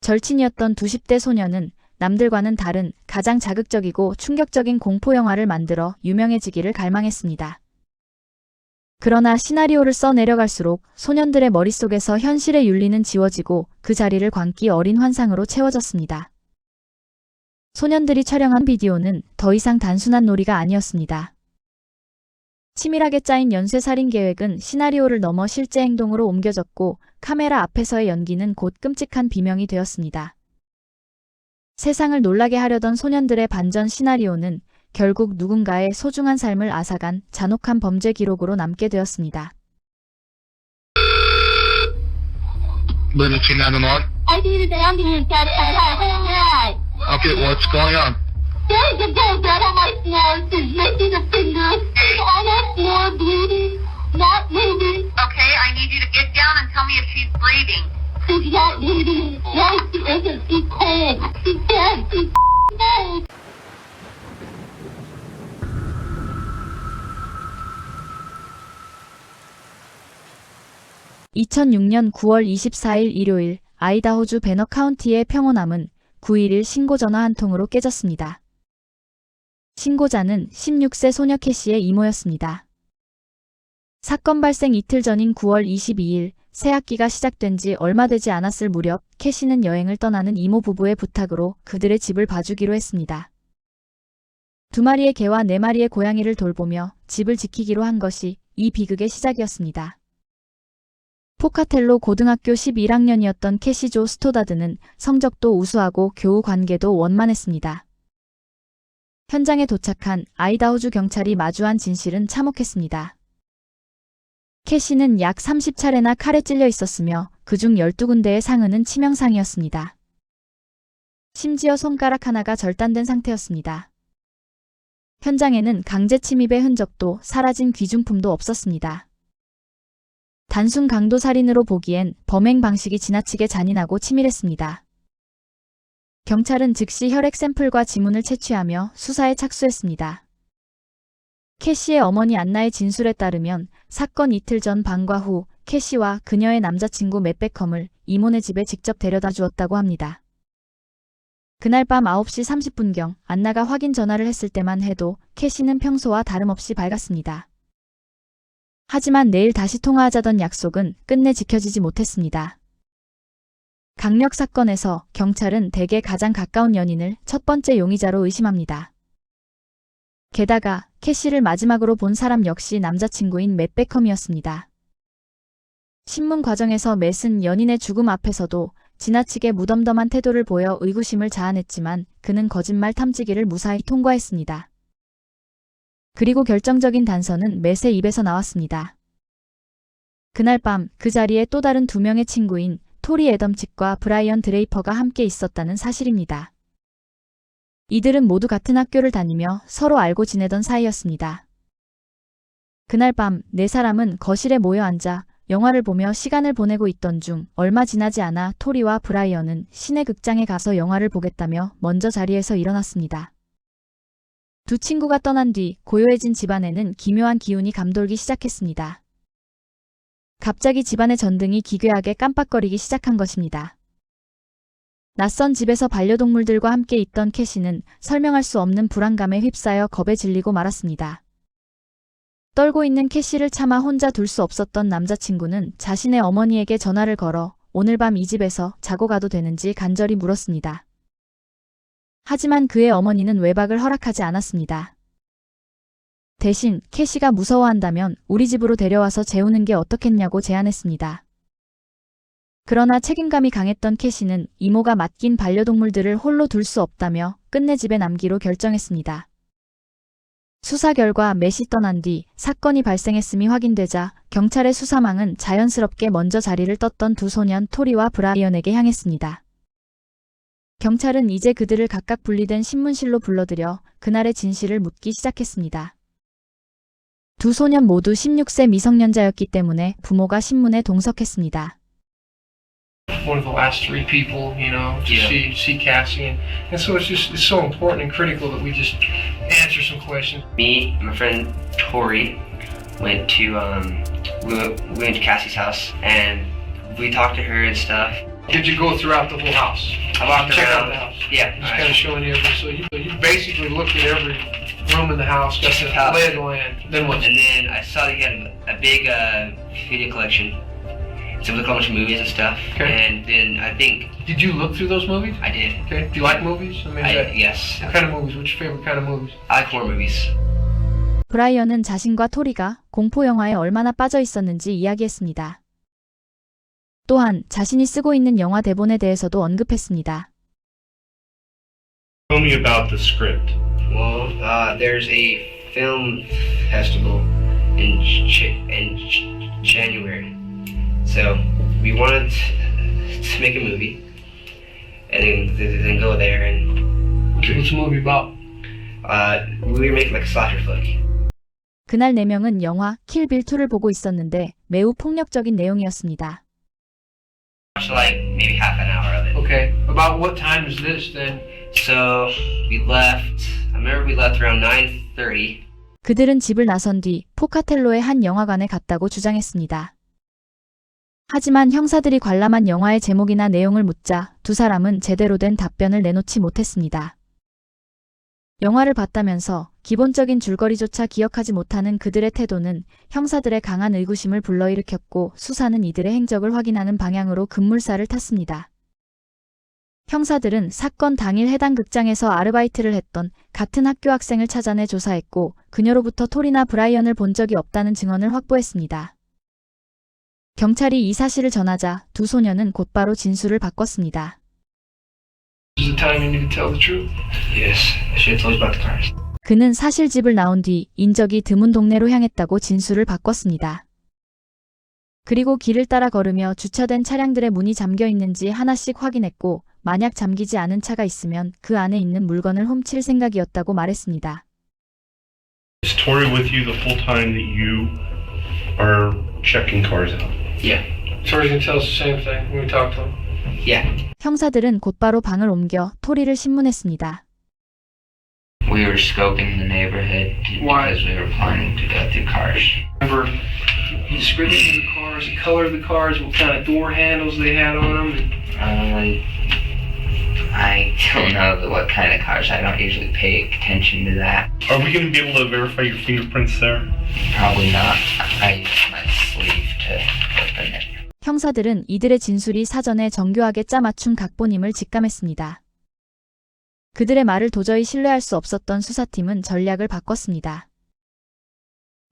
절친이었던 20대 소녀는 남들과는 다른 가장 자극적이고 충격적인 공포 영화를 만들어 유명해지기를 갈망했습니다. 그러나 시나리오를 써 내려갈수록 소년들의 머릿속에서 현실의 윤리는 지워지고 그 자리를 광기 어린 환상으로 채워졌습니다. 소년들이 촬영한 비디오는 더 이상 단순한 놀이가 아니었습니다. 치밀하게 짜인 연쇄살인 계획은 시나리오를 넘어 실제 행동으로 옮겨졌고 카메라 앞에서의 연기는 곧 끔찍한 비명이 되었습니다. 세상을 놀라게 하려던 소년들의 반전 시나리오는 결국 누군가의 소중한 삶을 앗아간 잔혹한 범죄 기록으로 남게 되었습니다. Limited 911. I need an ambulance outside. Okay, what's going on? There's a dead rat on my nose. It's missing a finger. I have more bleeding. Not moving. Okay, I need you to get down and tell me if she's breathing. She's not moving. No, she isn't. She's cold. She's dead. She's dead. 2006년 9월 24일 일요일 아이다호주 베너 카운티의 평온함은 911 신고 전화 한 통으로 깨졌습니다. 신고자는 16세 소녀 캐시의 이모였습니다. 사건 발생 이틀 전인 9월 22일 새학기가 시작된 지 얼마 되지 않았을 무렵 캐시는 여행을 떠나는 이모 부부의 부탁으로 그들의 집을 봐주기로 했습니다. 2마리의 개와 4마리의 고양이를 돌보며 집을 지키기로 한 것이 이 비극의 시작이었습니다. 포카텔로 고등학교 11학년이었던 캐시 조 스토다드는 성적도 우수하고 교우 관계도 원만했습니다. 현장에 도착한 아이다호주 경찰이 마주한 진실은 참혹했습니다. 캐시는 약 30차례나 칼에 찔려 있었으며 그중 12군데의 상흔은 치명상이었습니다. 심지어 손가락 하나가 절단된 상태였습니다. 현장에는 강제 침입의 흔적도 사라진 귀중품도 없었습니다. 단순 강도 살인으로 보기엔 범행 방식이 지나치게 잔인하고 치밀했습니다. 경찰은 즉시 혈액 샘플과 지문을 채취하며 수사에 착수했습니다. 캐시의 어머니 안나의 진술에 따르면 사건 이틀 전 밤과 후 캐시와 그녀의 남자친구 맷 베컴을 이모네 집에 직접 데려다 주었다고 합니다. 그날 밤 9시 30분경 안나가 확인 전화를 했을 때만 해도 캐시는 평소와 다름없이 밝았습니다. 하지만 내일 다시 통화하자던 약속은 끝내 지켜지지 못했습니다. 강력 사건에서 경찰은 대개 가장 가까운 연인을 첫 번째 용의자로 의심합니다. 게다가 캐시를 마지막으로 본 사람 역시 남자친구인 맷 베컴이었습니다. 신문 과정에서 맷은 연인의 죽음 앞에서도 지나치게 무덤덤한 태도를 보여 의구심을 자아냈지만 그는 거짓말 탐지기를 무사히 통과했습니다. 그리고 결정적인 단서는 맷의 입에서 나왔습니다. 그날 밤 그 자리에 또 다른 2명의 친구인 토리 애덤칙과 브라이언 드레이퍼가 함께 있었다는 사실입니다. 이들은 모두 같은 학교를 다니며 서로 알고 지내던 사이였습니다. 그날 밤 4사람은 거실에 모여 앉아 영화를 보며 시간을 보내고 있던 중 얼마 지나지 않아 토리와 브라이언은 시내 극장에 가서 영화를 보겠다며 먼저 자리에서 일어났습니다. 두 친구가 떠난 뒤 고요해진 집안에는 기묘한 기운이 감돌기 시작했습니다. 갑자기 집안의 전등이 기괴하게 깜빡거리기 시작한 것입니다. 낯선 집에서 반려동물들과 함께 있던 캐시는 설명할 수 없는 불안감에 휩싸여 겁에 질리고 말았습니다. 떨고 있는 캐시를 차마 혼자 둘 수 없었던 남자친구는 자신의 어머니에게 전화를 걸어 오늘 밤 이 집에서 자고 가도 되는지 간절히 물었습니다. 하지만 그의 어머니는 외박을 허락하지 않았습니다. 대신 캐시가 무서워한다면 우리 집으로 데려와서 재우는 게 어떻겠냐고 제안했습니다. 그러나 책임감이 강했던 캐시는 이모가 맡긴 반려동물들을 홀로 둘 수 없다며 끝내 집에 남기로 결정했습니다. 수사 결과 맷이 떠난 뒤 사건이 발생했음이 확인되자 경찰의 수사망은 자연스럽게 먼저 자리를 떴던 두 소년 토리와 브라이언에게 향했습니다. 경찰은 이제 그들을 각각 분리된 신문실로 불러들여 그날의 진실을 묻기 시작했습니다. 두 소년 모두 16세 미성년자였기 때문에 부모가 신문에 동석했습니다. One of the last 3 people, to see Cassie, and so it's so important and critical that we just answer some questions. Me and my friend Tori went to we went to Cassie's house and we talked to her and stuff. Did you go throughout the whole house? I walked Check out around. the house. Yeah. Just kind of showing you every. So you basically looked at every room in the house, got the House. lay of the land. Then what? And then I saw that he had a big video collection. So we looked at a bunch of movies and stuff. Okay. And then I think Did you look through those movies? I did. Okay. Do you like movies? I mean, Yes. what kind of movies? What's your favorite kind of movies? I like horror movies. 브라이언은 자신과 토리가 공포 영화에 얼마나 빠져 있었는지 이야기했습니다. 또한 자신이 쓰고 있는 영화 대본에 대해서도 언급했습니다. Tell me about the script. Well, there's a film festival in January. So we wanted to make a movie and then go there and What's the movie about? we were making like a slasher flick. 그날 4명은 영화 킬빌 2를 보고 있었는데 매우 폭력적인 내용이었습니다. Watched like maybe half an hour of it. Okay. About what time is this then? So we left. I remember we left around 9:30. 그들은 집을 나선 뒤 포카텔로의 한 영화관에 갔다고 주장했습니다. 하지만 형사들이 관람한 영화의 제목이나 내용을 묻자 두 사람은 제대로 된 답변을 내놓지 못했습니다. 영화를 봤다면서 기본적인 줄거리조차 기억하지 못하는 그들의 태도는 형사들의 강한 의구심을 불러일으켰고 수사는 이들의 행적을 확인하는 방향으로 급물살을 탔습니다. 형사들은 사건 당일 해당 극장에서 아르바이트를 했던 같은 학교 학생을 찾아내 조사했고 그녀로부터 토리나 브라이언을 본 적이 없다는 증언을 확보했습니다. 경찰이 이 사실을 전하자 두 소녀는 곧바로 진술을 바꿨습니다. This is the time you need to tell the truth. Yes, I should have told you about the cars. 그는 사실 집을 나온 뒤 인적이 드문 동네로 향했다고 진술을 바꿨습니다. 그리고 길을 따라 걸으며 주차된 차량들의 문이 잠겨 있는지 하나씩 확인했고 만약 잠기지 않은 차가 있으면 그 안에 있는 물건을 훔칠 생각이었다고 말했습니다. Is Tori with you the full time that you are checking cars out? Yeah, Tori's gonna tell us the same thing when we talk to him. yeah. 형사들은 곧바로 방을 옮겨 토리를 신문했습니다. We were scoping the neighborhood Why? because we were planning to go through cars. Remember the description of the cars, the color of the cars, what kind of door handles they had on them. I don't know what kind of cars. I don't usually pay attention to that. Are we going to be able to verify your fingerprints there? Probably not. I used my sleeve to open it. 형사들은 이들의 진술이 사전에 정교하게 짜맞춘 각본임을 직감했습니다. 그들의 말을 도저히 신뢰할 수 없었던 수사팀은 전략을 바꿨습니다.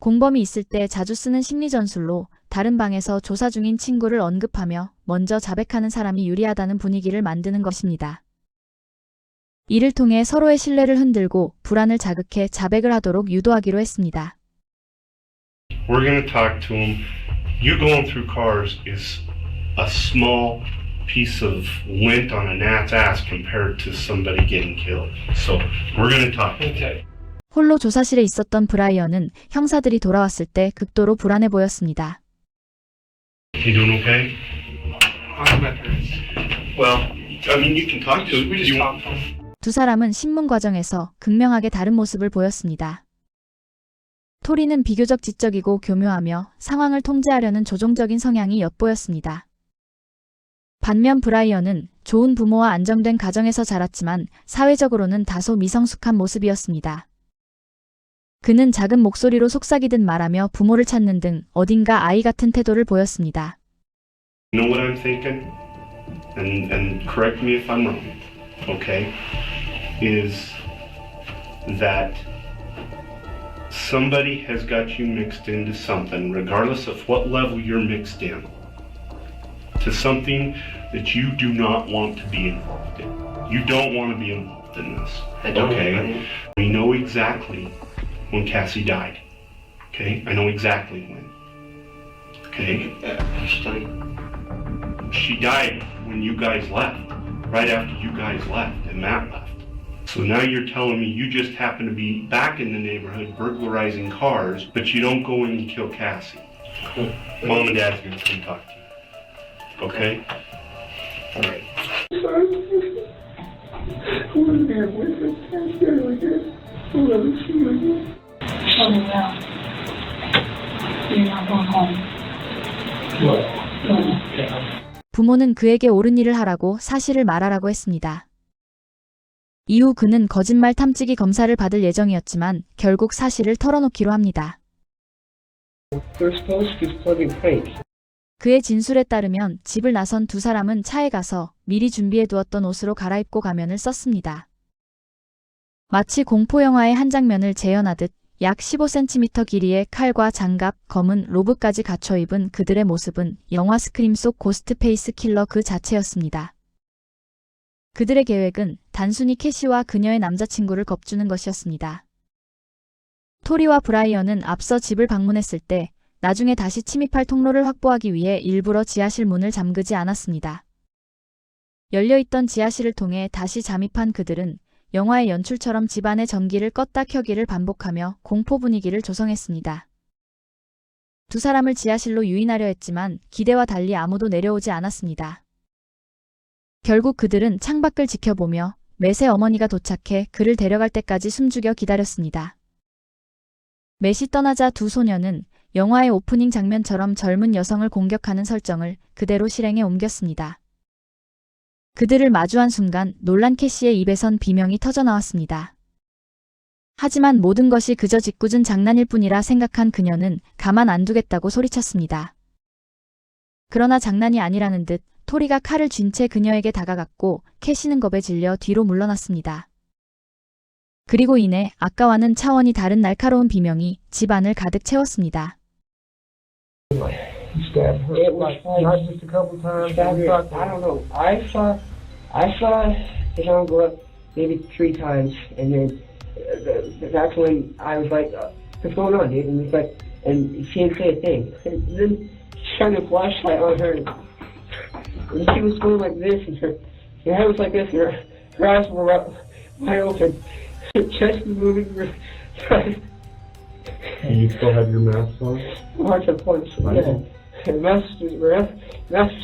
공범이 있을 때 자주 쓰는 심리전술로 다른 방에서 조사 중인 친구를 언급하며 먼저 자백하는 사람이 유리하다는 분위기를 만드는 것입니다. 이를 통해 서로의 신뢰를 흔들고 불안을 자극해 자백을 하도록 유도하기로 했습니다. We're going to talk to him. You going through cars is a small piece of lint on a gnat's ass compared to somebody getting killed. So we're going to talk. Okay. 홀로 조사실에 있었던 브라이언은 형사들이 돌아왔을 때 극도로 불안해 보였습니다. You doing okay? I'll my parents. Well, I mean, you can talk to We just you. talked to him. 두 사람은 신문 과정에서 극명하게 다른 모습을 보였습니다. 토리는 비교적 지적이고 교묘하며 상황을 통제하려는 조종적인 성향이 엿보였습니다. 반면 브라이언은 좋은 부모와 안정된 가정에서 자랐지만 사회적으로는 다소 미성숙한 모습이었습니다. 그는 작은 목소리로 속삭이듯 말하며 부모를 찾는 등 어딘가 아이 같은 태도를 보였습니다. You know what I'm thinking? And correct me if I'm wrong, okay? Is that somebody has got you mixed into something, regardless of what level you're mixed in, to something that you do not want to be involved in. You don't want to be involved in this. I don't. Okay? We know exactly when Cassie died. Okay? I know exactly when. Okay? She died when you guys left, right after you guys left and Matt left. So now you're telling me you just happen to be back in the neighborhood burglarizing cars, but you don't go in and kill Cassie. Mom and Dad's gonna come talk to you. Okay? Alright. Hallelujah. You're not going home. 부모는 그에게 옳은 일을 하라고 사실을 말하라고 했습니다. 이후 그는 거짓말 탐지기 검사를 받을 예정이었지만 결국 사실을 털어놓기로 합니다. We're supposed to be plugging pranks. 그의 진술에 따르면 집을 나선 두 사람은 차에 가서 미리 준비해 두었던 옷으로 갈아입고 가면을 썼습니다. 마치 공포영화의 한 장면을 재현하듯 약 15cm 길이의 칼과 장갑, 검은 로브까지 갖춰 입은 그들의 모습은 영화 스크림 속 고스트페이스 킬러 그 자체였습니다. 그들의 계획은 단순히 캐시와 그녀의 남자친구를 겁주는 것이었습니다. 토리와 브라이언은 앞서 집을 방문했을 때 나중에 다시 침입할 통로를 확보하기 위해 일부러 지하실 문을 잠그지 않았습니다. 열려있던 지하실을 통해 다시 잠입한 그들은 영화의 연출처럼 집안의 전기를 껐다 켜기를 반복하며 공포 분위기를 조성했습니다. 두 사람을 지하실로 유인하려 했지만 기대와 달리 아무도 내려오지 않았습니다. 결국 그들은 창밖을 지켜보며 맷의 어머니가 도착해 그를 데려갈 때까지 숨죽여 기다렸습니다. 맷이 떠나자 두 소녀는 영화의 오프닝 장면처럼 젊은 여성을 공격하는 설정을 그대로 실행에 옮겼습니다. 그들을 마주한 순간 놀란 캐시의 입에선 비명이 터져나왔습니다. 하지만 모든 것이 그저 짓궂은 장난일 뿐이라 생각한 그녀는 가만 안 두겠다고 소리쳤습니다. 그러나 장난이 아니라는 듯 토리가 칼을 쥔 채 그녀에게 다가갔고 캐시는 겁에 질려 뒤로 물러났습니다. 그리고 이내 아까와는 차원이 다른 날카로운 비명이 집안을 가득 채웠습니다. You stabbed her. It was like not just a couple times. Stabbed her. I don't know. I saw his arm go up maybe 3 times, and then that's when I was like, "What's going on, dude?" And he's like, and she didn't say a thing. And then she shined a flashlight on her, and she was going like this, and her head was like this, and her eyes were wide open, her chest was moving. And you still have your mask on? March at once. Yeah. The mask is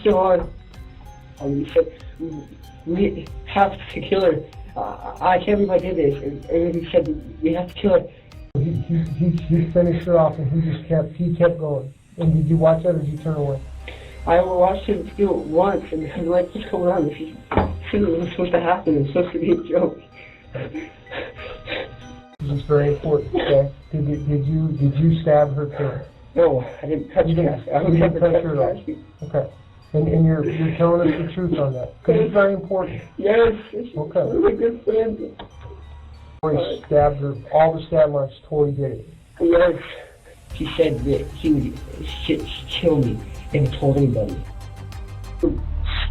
still on. He said, we have to kill her. I can't believe I did this. And he said, we have to kill her. He finished her off and he kept going. And did you watch that or did you turn away? I watched him do it once and I'm like, what's going on? This isn't supposed to happen. It's supposed to be a joke. This is very important. Okay? Did you stab her too? No, I didn't touch You didn't- her. I you would didn't never touch her at all? Okay. And you're telling us the truth on that because it's very important. Yes. Okay. We're my good friends. Tori stabbed her. All the stab marks. Tori did it. Yes. He said that he would kill me if I told anybody.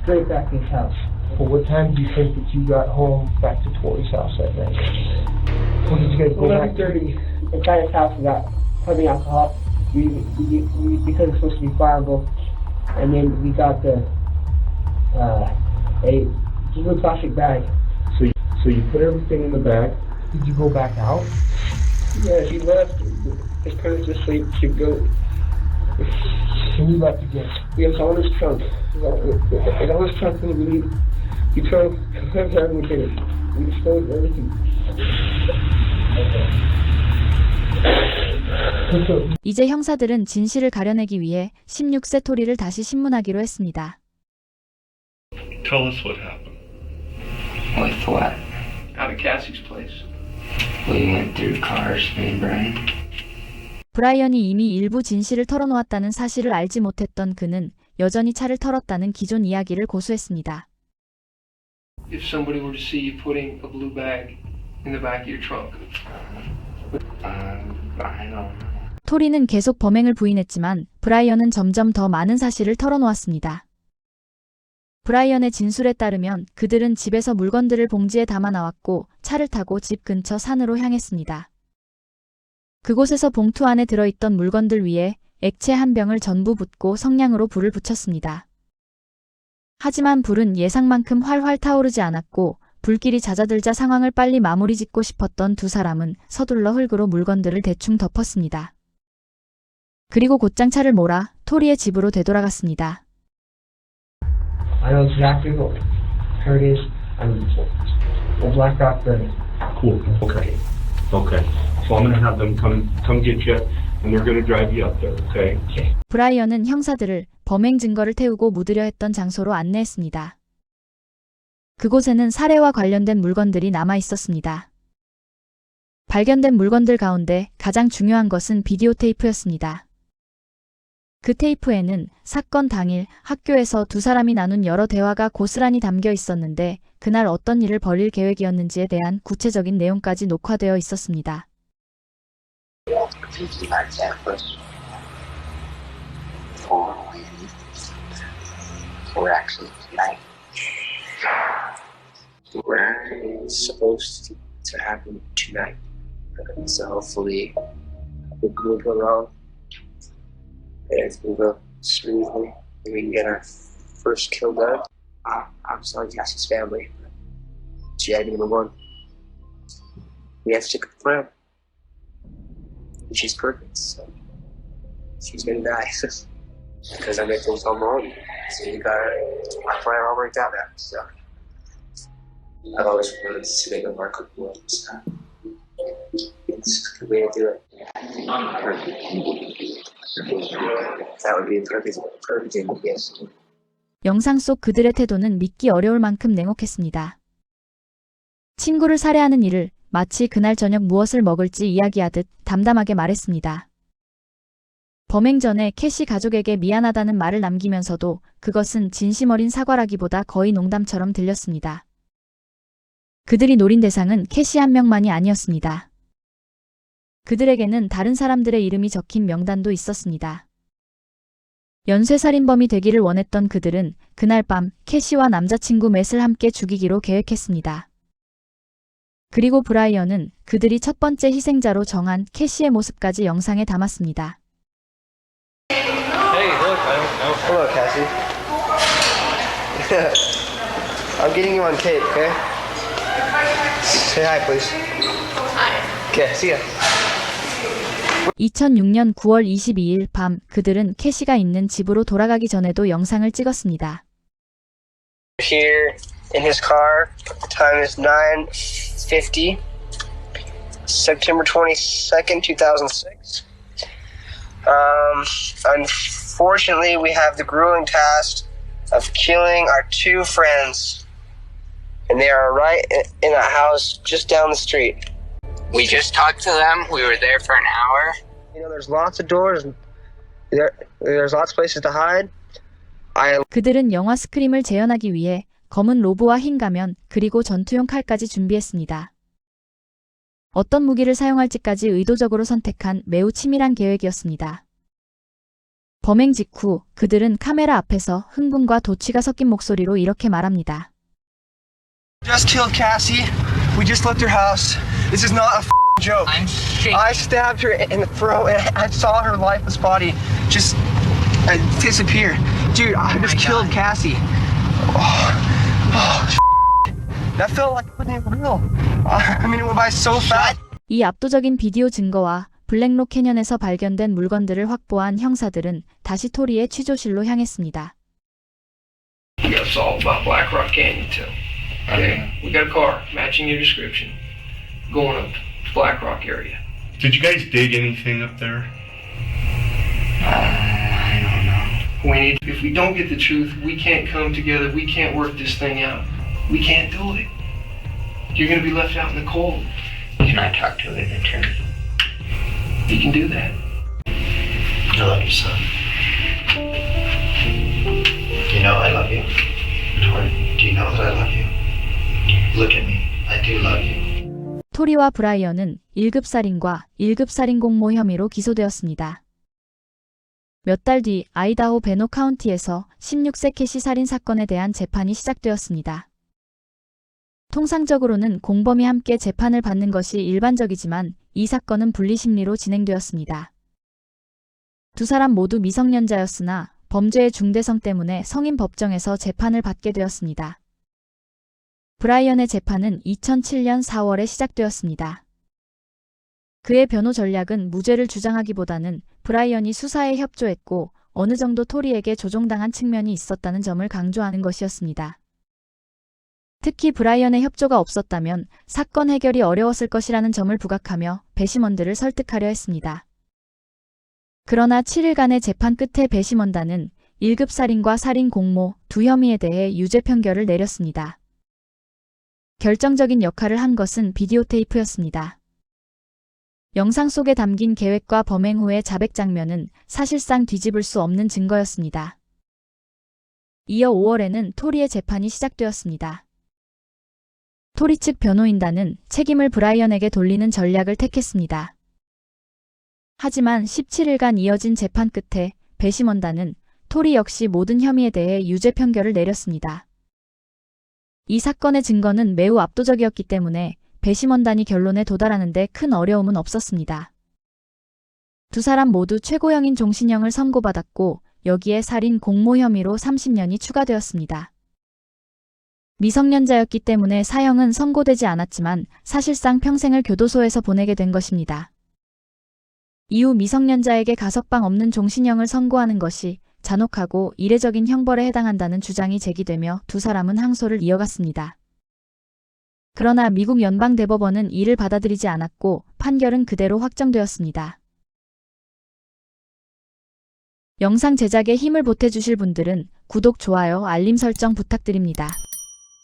Straight back to his house. Well, what time do you think that you got home back to Tori's house that night? When did you guys go back? 11:30. Inside his house, we got pumping alcohol. Because it's supposed to be fireable, and then we got a blue plastic bag. So you put everything in the bag? Did you go back out? Yeah, she left. His parents just sleep. She go. And you left again. He was on his trunk. It's on his trunk when we leave. He drove everything we did it. We disposed of everything. 이제 형사들은 진실을 가려내기 위해 16세 토리를 다시 신문하기로 했습니다. Tell us what happened. With what? Out of Cassie's place. We went through cars, me and Brian. 브라이언이 이미 일부 진실을 털어놓았다는 사실을 알지 못했던 그는 여전히 차를 털었다는 기존 이야기를 고수했습니다. If somebody were to see you putting a blue bag in the back of your trunk. I don't know. 토리는 계속 범행을 부인했지만 브라이언은 점점 더 많은 사실을 털어놓았습니다. 브라이언의 진술에 따르면 그들은 집에서 물건들을 봉지에 담아 나왔고 차를 타고 집 근처 산으로 향했습니다. 그곳에서 봉투 안에 들어있던 물건들 위에 액체 한 병을 전부 붓고 성냥으로 불을 붙였습니다. 하지만 불은 예상만큼 활활 타오르지 않았고 불길이 잦아들자 상황을 빨리 마무리 짓고 싶었던 두 사람은 서둘러 흙으로 물건들을 대충 덮었습니다. 그리고 곧장 차를 몰아 토리의 집으로 되돌아갔습니다. I know exactly where it is. I'm the Black Rock Burning. Cool. Okay. Okay. So I'm gonna have them come get you, and they're gonna drive you up there. Okay. 브라이언은 형사들을 범행 증거를 태우고 묻으려 했던 장소로 안내했습니다. 그곳에는 살해와 관련된 물건들이 남아 있었습니다. 발견된 물건들 가운데 가장 중요한 것은 비디오 테이프였습니다. 그 테이프에는 사건 당일 학교에서 두 사람이 나눈 여러 대화가 고스란히 담겨 있었는데 그날 어떤 일을 벌일 계획이었는지에 대한 구체적인 내용까지 녹화되어 있었습니다. Or actually tonight. We're supposed to happen tonight. So hopefully it will go wrong. It will go smoothly and we can get our first kill done. I'm sorry, Cassie's family. She had number one. We have to stick with the plan. And she's perfect, so she's gonna die. Because I made things on my own. So you got our plan all worked out now. So I've always wanted to make a mark world. So it's a good way to do it. That would be a perfect thing, yes. 영상 속 그들의 태도는 믿기 어려울 만큼 냉혹했습니다. 친구를 살해하는 일을 마치 그날 저녁 무엇을 먹을지 이야기하듯 담담하게 말했습니다. 범행 전에 캐시 가족에게 미안하다는 말을 남기면서도 그것은 진심 어린 사과라기보다 거의 농담처럼 들렸습니다. 그들이 노린 대상은 캐시 한 명만이 아니었습니다. 그들에게는 다른 사람들의 이름이 적힌 명단도 있었습니다. 연쇄살인범이 되기를 원했던 그들은 그날 밤 캐시와 남자친구 맷을 함께 죽이기로 계획했습니다. 그리고 브라이언은 그들이 첫 번째 희생자로 정한 캐시의 모습까지 영상에 담았습니다. Hello, Cassie. I'm getting you on tape, okay? Say hi, please. Hi. Okay, see ya. 2006년 9월 22일 밤 그들은 캐시가 있는 집으로 돌아가기 전에도 영상을 찍었습니다. Here in his car. Time is 9:50. September 22nd, 2006. Unfortunately, we have the grueling task of killing our two friends. And they are right in a house just down the street. We just talked to them. We were there for an hour. You know, there's lots of doors. There's lots of places to hide. 그들은 영화 스크림을 재현하기 위해 검은 로브와 흰 가면 그리고 전투용 칼까지 준비했습니다. 어떤 무기를 사용할지까지 의도적으로 선택한 매우 치밀한 계획이었습니다. 범행 직후 그들은 카메라 앞에서 흥분과 도취가 섞인 목소리로 이렇게 말합니다. Just killed Cassie. We just left her house. This is not a joke. I'm shaking. I stabbed her in the throat and I saw her lifeless body just disappear. Dude, I just killed Cassie. That felt like it wasn't real. I mean, it went by so fast. 이 압도적인 비디오 증거와 블랙록 캐년에서 발견된 물건들을 확보한 형사들은 다시 토리의 취조실로 향했습니다. We got solved about Black Rock Canyon too. Okay, we got a car matching your description, going up to Black Rock area. Did you guys dig anything up there? I don't know. If we don't get the truth, we can't come together. We can't work this thing out. We can't do it. You're gonna be left out in the cold. Can I talk to an attorney? You can do that. I love you, son. You know I love you. Do you know that I love you? Look at me. I do love you. 토리와 브라이언은 1급 살인과 1급 살인 공모 혐의로 기소되었습니다. 몇 달 뒤 아이다호 베노 카운티에서 16세 캐시 살인 사건에 대한 재판이 시작되었습니다. 통상적으로는 공범이 함께 재판을 받는 것이 일반적이지만 이 사건은 분리심리로 진행되었습니다. 두 사람 모두 미성년자였으나 범죄의 중대성 때문에 성인 법정에서 재판을 받게 되었습니다. 브라이언의 재판은 2007년 4월에 시작되었습니다. 그의 변호 전략은 무죄를 주장하기보다는 브라이언이 수사에 협조했고 어느 정도 토리에게 조종당한 측면이 있었다는 점을 강조하는 것이었습니다. 특히 브라이언의 협조가 없었다면 사건 해결이 어려웠을 것이라는 점을 부각하며 배심원들을 설득하려 했습니다. 그러나 7일간의 재판 끝에 배심원단은 1급 살인과 살인 공모 두 혐의에 대해 유죄 판결을 내렸습니다. 결정적인 역할을 한 것은 비디오 테이프였습니다. 영상 속에 담긴 계획과 범행 후의 자백 장면은 사실상 뒤집을 수 없는 증거였습니다. 이어 5월에는 토리의 재판이 시작되었습니다. 토리 측 변호인단은 책임을 브라이언에게 돌리는 전략을 택했습니다. 하지만 17일간 이어진 재판 끝에 배심원단은 토리 역시 모든 혐의에 대해 유죄 판결을 내렸습니다. 이 사건의 증거는 매우 압도적이었기 때문에 배심원단이 결론에 도달하는 데 큰 어려움은 없었습니다. 두 사람 모두 최고형인 종신형을 선고받았고 여기에 살인 공모 혐의로 30년이 추가되었습니다. 미성년자였기 때문에 사형은 선고되지 않았지만 사실상 평생을 교도소에서 보내게 된 것입니다. 이후 미성년자에게 가석방 없는 종신형을 선고하는 것이 잔혹하고 이례적인 형벌에 해당한다는 주장이 제기되며 두 사람은 항소를 이어갔습니다. 그러나 미국 연방대법원은 이를 받아들이지 않았고 판결은 그대로 확정되었습니다. 영상 제작에 힘을 보태주실 분들은 구독, 좋아요, 알림 설정 부탁드립니다.